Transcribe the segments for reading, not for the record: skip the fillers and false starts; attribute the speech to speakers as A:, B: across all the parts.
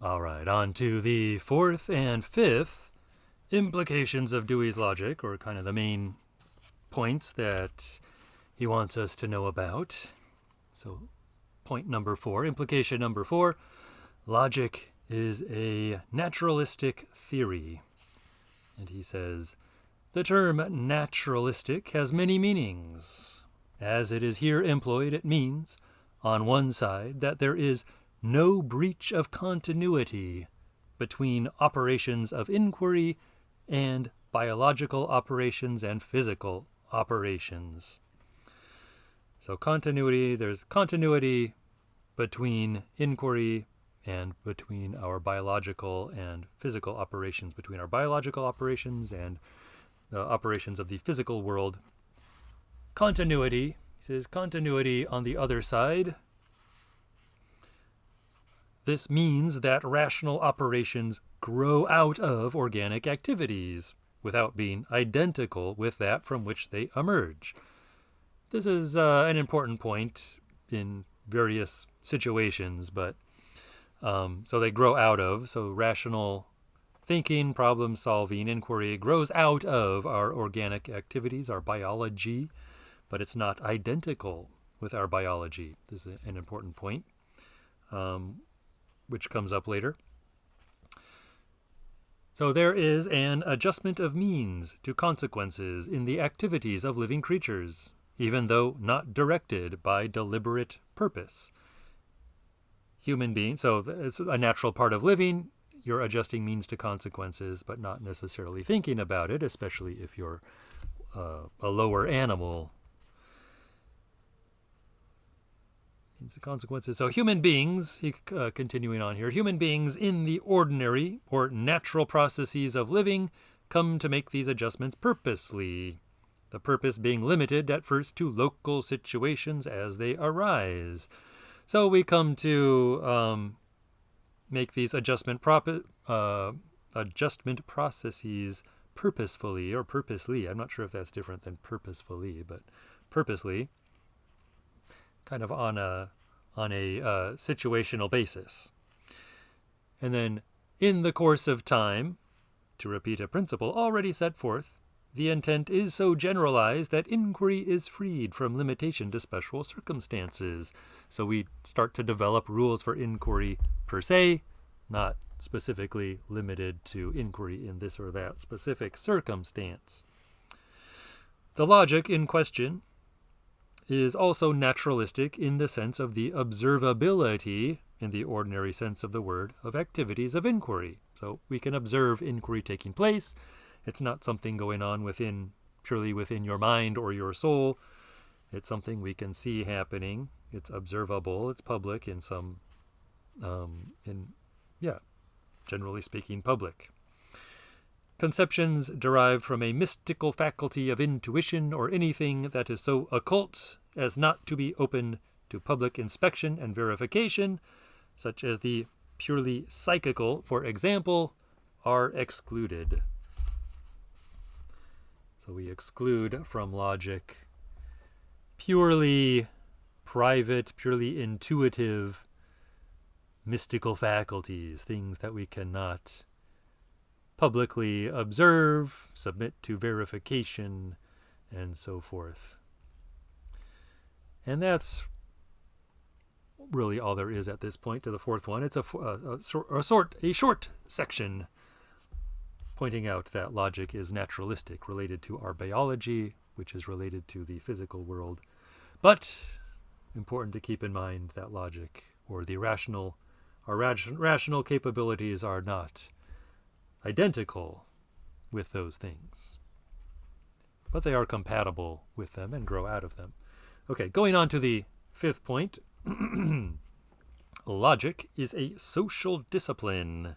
A: All right, on to the fourth and fifth implications of Dewey's logic, or kind of the main points that he wants us to know about. So, point number 4, implication number 4, logic is a naturalistic theory. And he says, the term naturalistic has many meanings. As it is here employed, it means, on one side, that there is no breach of continuity between operations of inquiry and biological operations and physical operations. So continuity, there's continuity between inquiry and between our biological and physical operations, between our biological operations and the operations of the physical world. Continuity, he says, continuity on the other side. This means that rational operations grow out of organic activities without being identical with that from which they emerge. This is an important point in various situations, but so they grow out of, so rational thinking, problem solving, inquiry grows out of our organic activities, our biology, but it's not identical with our biology. This is an important point, which comes up later. So there is an adjustment of means to consequences in the activities of living creatures, even though not directed by deliberate purpose. Human beings, so it's a natural part of living. You're adjusting means to consequences, but not necessarily thinking about it, especially if you're a lower animal. Means to consequences. So human beings, continuing on here, human beings in the ordinary or natural processes of living come to make these adjustments purposely. The purpose being limited at first to local situations as they arise. So we come to make these adjustment processes purposefully or purposely. I'm not sure if that's different than purposefully, but purposely, kind of on a situational basis. And then in the course of time, to repeat a principle already set forth, the intent is so generalized that inquiry is freed from limitation to special circumstances. So we start to develop rules for inquiry per se, not specifically limited to inquiry in this or that specific circumstance. The logic in question is also naturalistic in the sense of the observability, in the ordinary sense of the word, of activities of inquiry. So we can observe inquiry taking place. It's not something going on purely within your mind or your soul. It's something we can see happening. It's observable. It's public in some, generally speaking, public. Conceptions derived from a mystical faculty of intuition or anything that is so occult as not to be open to public inspection and verification, such as the purely psychical, for example, are excluded. So we exclude from logic purely private, purely intuitive, mystical faculties, things that we cannot publicly observe, submit to verification, and so forth. And that's really all there is at this point to the fourth one. It's a short section pointing out that logic is naturalistic, related to our biology, which is related to the physical world. But important to keep in mind that logic, or the rational capabilities, are not identical with those things, but they are compatible with them and grow out of them. Okay, going on to the fifth point. Logic is a social discipline.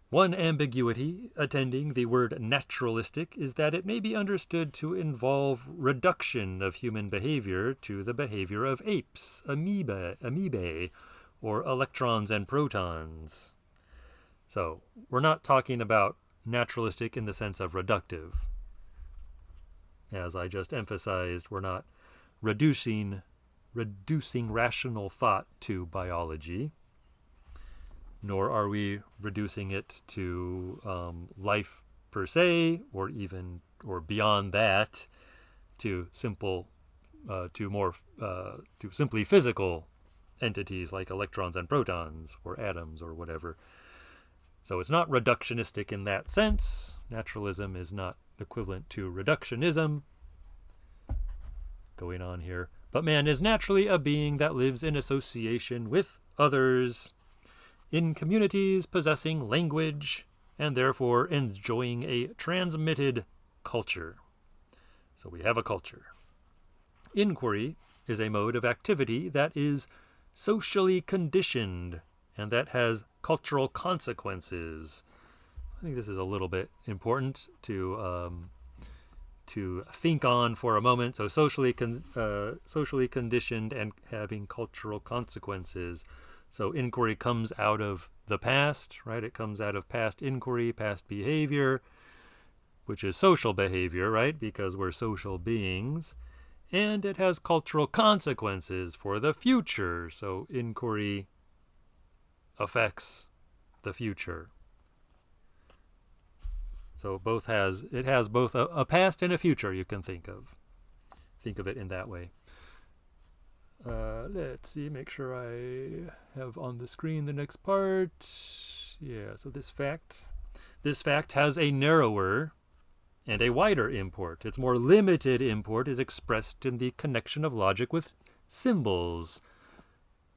A: One ambiguity attending the word naturalistic is that it may be understood to involve reduction of human behavior to the behavior of apes, amoebae, or electrons and protons. So we're not talking about naturalistic in the sense of reductive. As I just emphasized, we're not reducing rational thought to biology. nor are we reducing it to life per se, or even or beyond that, to simply physical entities like electrons and protons, or atoms, or whatever. So it's not reductionistic in that sense. Naturalism is not equivalent to reductionism going on here. But man is naturally a being that lives in association with others, in communities possessing language, and therefore enjoying a transmitted culture. So we have a culture. Inquiry is a mode of activity that is socially conditioned and that has cultural consequences. I think this is a little bit important to think on for a moment. So socially conditioned and having cultural consequences. So inquiry comes out of the past, right? It comes out of past inquiry, past behavior, which is social behavior, right? Because we're social beings. And it has cultural consequences for the future. So inquiry affects the future. So it has both a past and a future you can think of. Think of it in that way. Let's see, make sure I have on the screen the next part. Yeah, so this fact has a narrower and a wider import. Its more limited import is expressed in the connection of logic with symbols.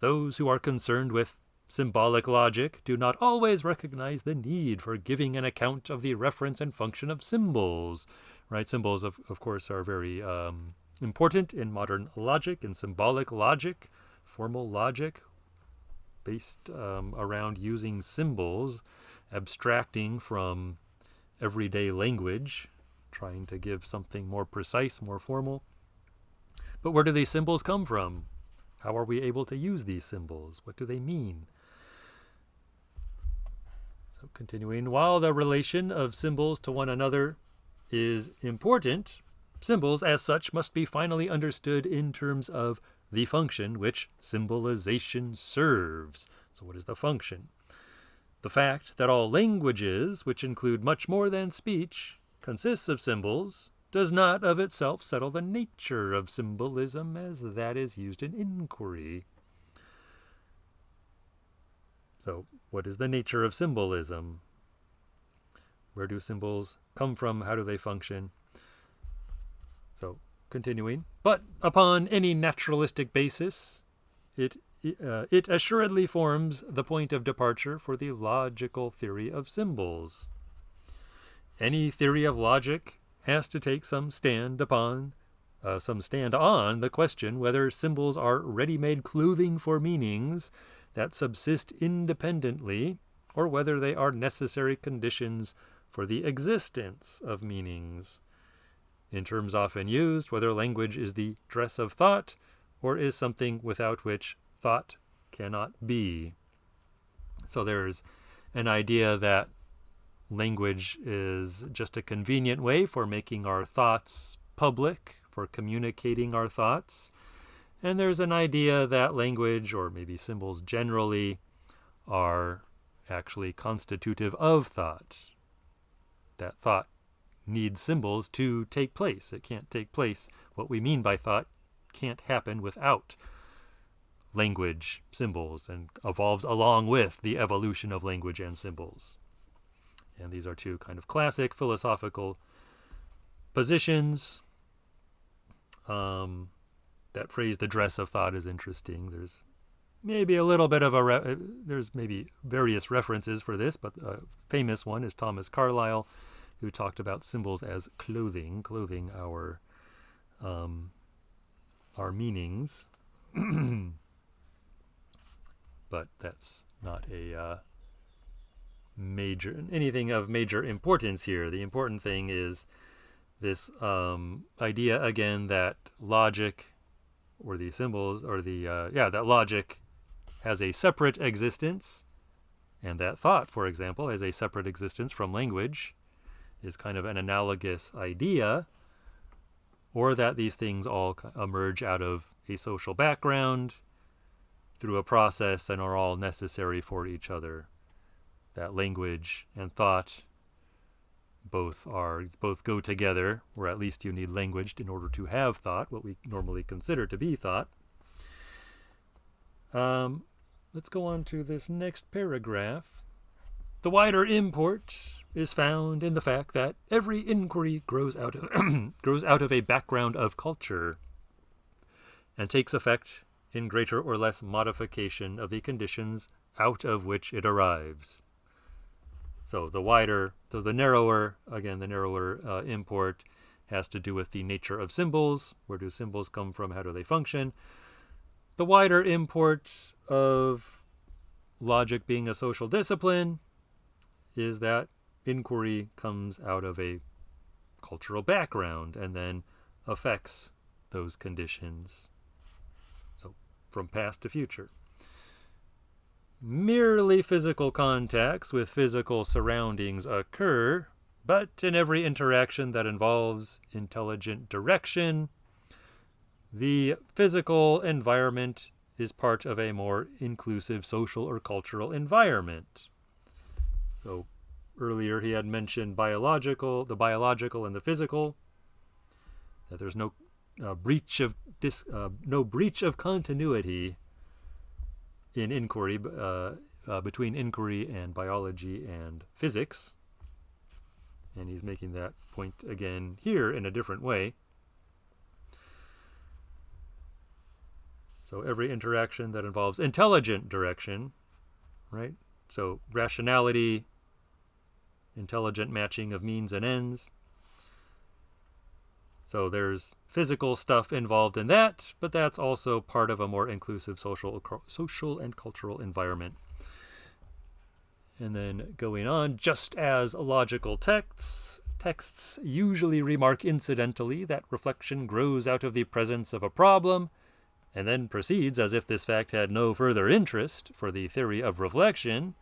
A: Those who are concerned with symbolic logic do not always recognize the need for giving an account of the reference and function of symbols. Right? Symbols, of course, are very important in modern logic, in symbolic logic, formal logic, based around using symbols, abstracting from everyday language, trying to give something more precise, more formal. But where do these symbols come from? How are we able to use these symbols? What do they mean? So continuing, while the relation of symbols to one another is important, symbols as such must be finally understood in terms of the function which symbolization serves. So what is the function? The fact that all languages, which include much more than speech, consists of symbols, does not of itself settle the nature of symbolism as that is used in inquiry. So, what is the nature of symbolism? Where do symbols come from? How do they function? So, continuing. But upon any naturalistic basis, it assuredly forms the point of departure for the logical theory of symbols. Any theory of logic has to take some stand on the question whether symbols are ready-made clothing for meanings that subsist independently, or whether they are necessary conditions for the existence of meanings. In terms often used, whether language is the dress of thought, or is something without which thought cannot be. So there's an idea that language is just a convenient way for making our thoughts public, for communicating our thoughts. And there's an idea that language, or maybe symbols generally, are actually constitutive of thought. That thought needs symbols to take place. It can't take place. What we mean by thought can't happen without language, symbols, and evolves along with the evolution of language and symbols. And these are two kind of classic philosophical positions. That phrase, the dress of thought, is interesting. There's maybe a little bit of there's maybe various references for this, but a famous one is Thomas Carlyle, who talked about symbols as clothing our meanings. But that's not anything of major importance here. The important thing is this idea again that logic, or the symbols, or that logic has a separate existence, and that thought, for example, has a separate existence from language, is kind of an analogous idea, or that these things all emerge out of a social background through a process and are all necessary for each other. that language and thought both go together, or at least you need language in order to have thought, what we normally consider to be thought. Let's go on to this next paragraph. The wider import is found in the fact that every inquiry grows out of a background of culture and takes effect in greater or less modification of the conditions out of which it arrives. So the narrower import has to do with the nature of symbols. Where do symbols come from? How do they function? The wider import of logic being a social discipline is that inquiry comes out of a cultural background and then affects those conditions. So from past to future. Merely physical contacts with physical surroundings occur, but in every interaction that involves intelligent direction, the physical environment is part of a more inclusive social or cultural environment. So earlier he had mentioned the biological and the physical, that there's no breach of continuity in inquiry between inquiry and biology and physics. And he's making that point again here in a different way. So every interaction that involves intelligent direction, right? So rationality, intelligent matching of means and ends. So there's physical stuff involved in that, but that's also part of a more inclusive social and cultural environment. And then going on, just as logical texts usually remark incidentally that reflection grows out of the presence of a problem, and then proceeds as if this fact had no further interest for the theory of reflection,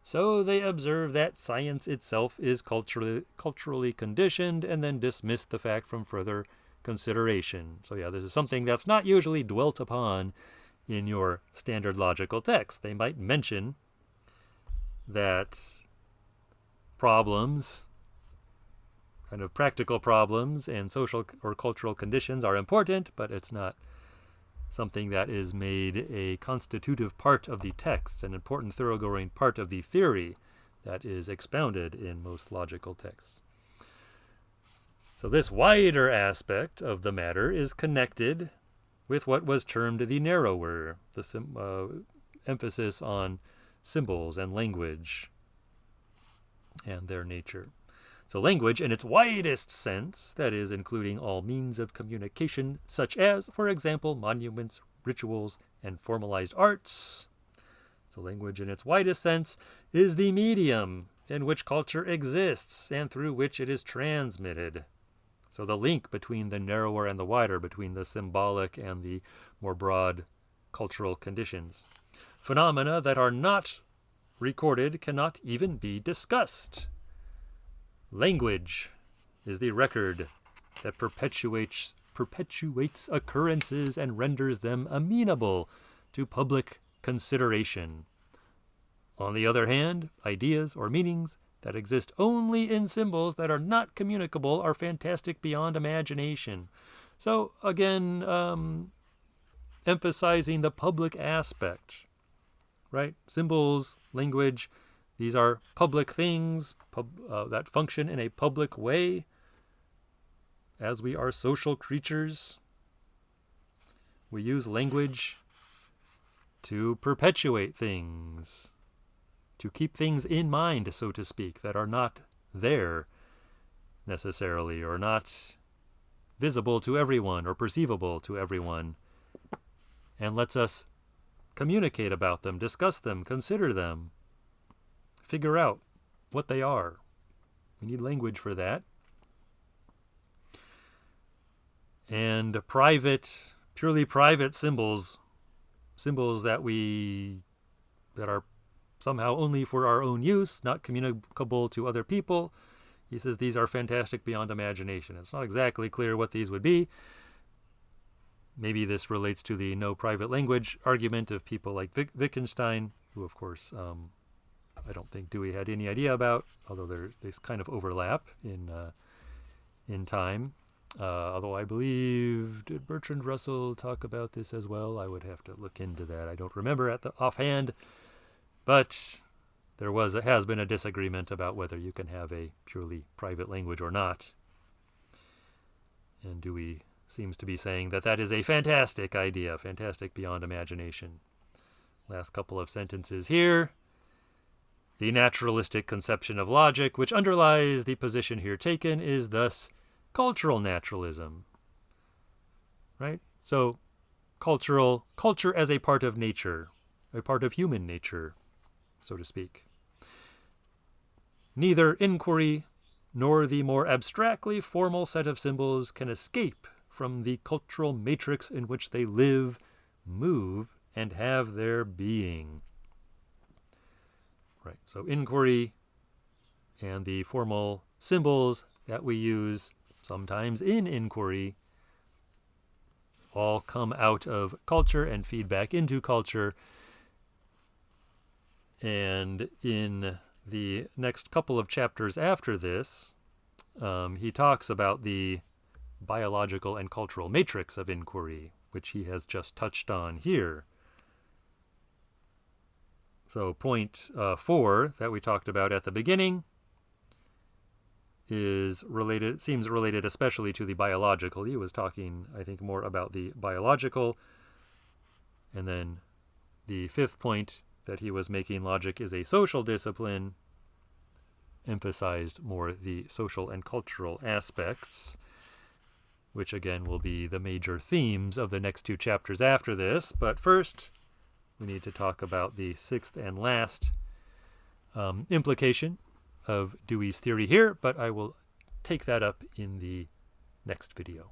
A: so they observe that science itself is culturally conditioned and then dismiss the fact from further consideration. So yeah, this is something that's not usually dwelt upon in your standard logical text. They might mention that problems, kind of practical problems and social or cultural conditions are important, but it's not something that is made a constitutive part of the text, an important thoroughgoing part of the theory that is expounded in most logical texts. So this wider aspect of the matter is connected with what was termed the narrower, the emphasis on symbols and language and their nature. So language in its widest sense, that is, including all means of communication, such as, for example, monuments, rituals, and formalized arts. So language in its widest sense is the medium in which culture exists and through which it is transmitted. So the link between the narrower and the wider, between the symbolic and the more broad cultural conditions. Phenomena that are not recorded cannot even be discussed. Language is the record that perpetuates occurrences and renders them amenable to public consideration. On the other hand, ideas or meanings that exist only in symbols that are not communicable are fantastic beyond imagination. So again, emphasizing the public aspect, right? Symbols, language, these are public things that function in a public way. As we are social creatures, we use language to perpetuate things, to keep things in mind, so to speak, that are not there necessarily, or not visible to everyone or perceivable to everyone, and lets us communicate about them, discuss them, consider them, figure out what they are. We need language for that. And purely private symbols that are somehow only for our own use, not communicable to other people. He says these are fantastic beyond imagination. It's not exactly clear what these would be. Maybe this relates to the no private language argument of people like Wittgenstein, who of course I don't think Dewey had any idea about, although there's kind of overlap in time. Although I believe, did Bertrand Russell talk about this as well? I would have to look into that. I don't remember at the offhand, but has been a disagreement about whether you can have a purely private language or not. And Dewey seems to be saying that that is a fantastic idea, fantastic beyond imagination. Last couple of sentences here. The naturalistic conception of logic, which underlies the position here taken, is thus cultural naturalism. Right? So culture as a part of nature, a part of human nature, so to speak. Neither inquiry nor the more abstractly formal set of symbols can escape from the cultural matrix in which they live, move, and have their being. Right, so inquiry and the formal symbols that we use sometimes in inquiry all come out of culture and feed back into culture. And in the next couple of chapters after this, he talks about the biological and cultural matrix of inquiry, which he has just touched on here. So point 4 that we talked about at the beginning seems related especially to the biological. He was talking, I think, more about the biological. And then the 5th point that he was making, logic is a social discipline, emphasized more the social and cultural aspects, which again will be the major themes of the next 2 chapters after this. But first, we need to talk about the 6th and last implication of Dewey's theory here, but I will take that up in the next video.